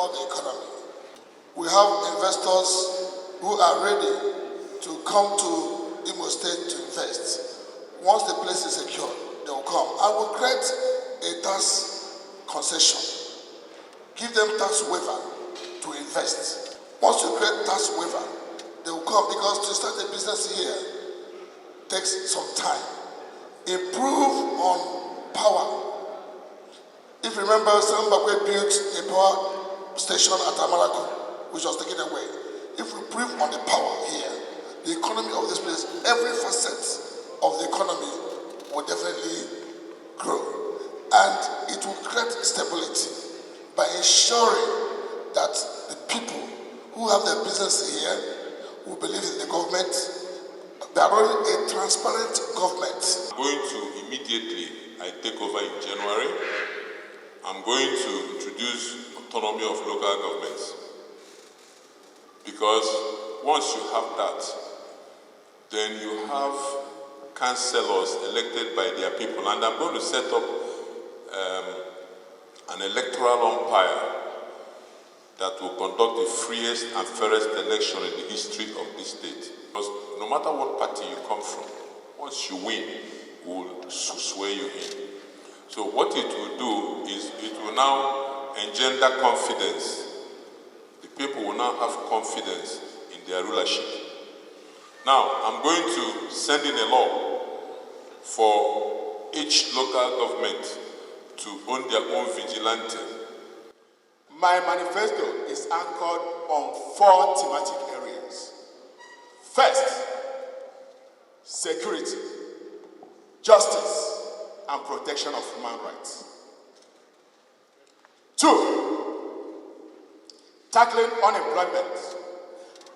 about the economy. We have investors who are ready to come to Imo State to invest. Once the place is secure, they will come. And we'll create a tax concession. Give them tax waiver to invest. Once you create tax waiver, they will come, because to start a business here takes some time. Improve on power. If you remember, Zimbabwe built a power station at Amaraku, which was taken away. If we improve on the power here, the economy of this place, every facet of the economy will definitely grow. And it will create stability by ensuring that the people who have their business here, who believe in the government, they are running a transparent government. I'm going to immediately, I take over in January, I'm going to introduce autonomy of local governments. Because once you have that, then you have councillors elected by their people. And I'm going to set up an electoral umpire that will conduct the freest and fairest election in the history of this state. Because no matter what party you come from, once you win, we will swear you in. So what it will do is it will now engender confidence. The people will now have confidence in their rulership. Now, I'm going to send in a law for each local government to own their own vigilante. My manifesto is anchored on 4 thematic areas. First, security, justice, and protection of human rights. 2, tackling unemployment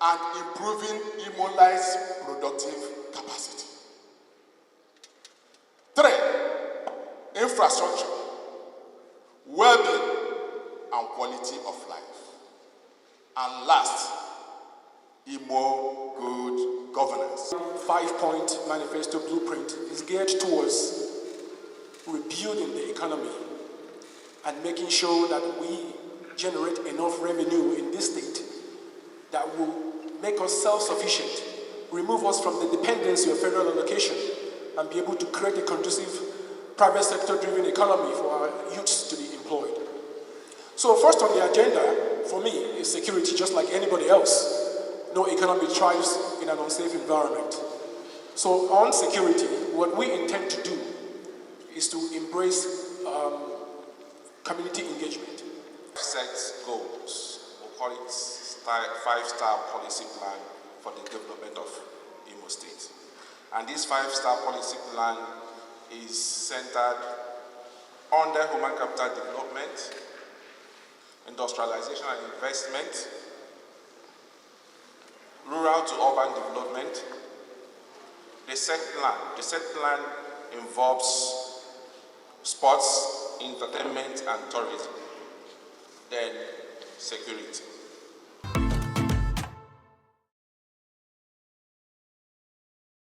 and improving Imo's productive capacity. 3, infrastructure, well-being, and quality of life. And last, Imo good governance. 5-point manifesto blueprint is geared towards rebuilding the economy and making sure that we generate enough revenue in this state that will make us self-sufficient, remove us from the dependency of federal allocation, and be able to create a conducive private sector-driven economy for our youths to be employed. So first on the agenda, for me, is security, just like anybody else. No economy thrives in an unsafe environment. So on security, what we intend to do is to embrace community engagement. Set goals, we'll call it 5-star policy plan for the development of Imo State. And this 5-star policy plan is centered on the human capital development, industrialization and investment, rural to urban development. The set plan involves sports, entertainment, and tourism. Then security.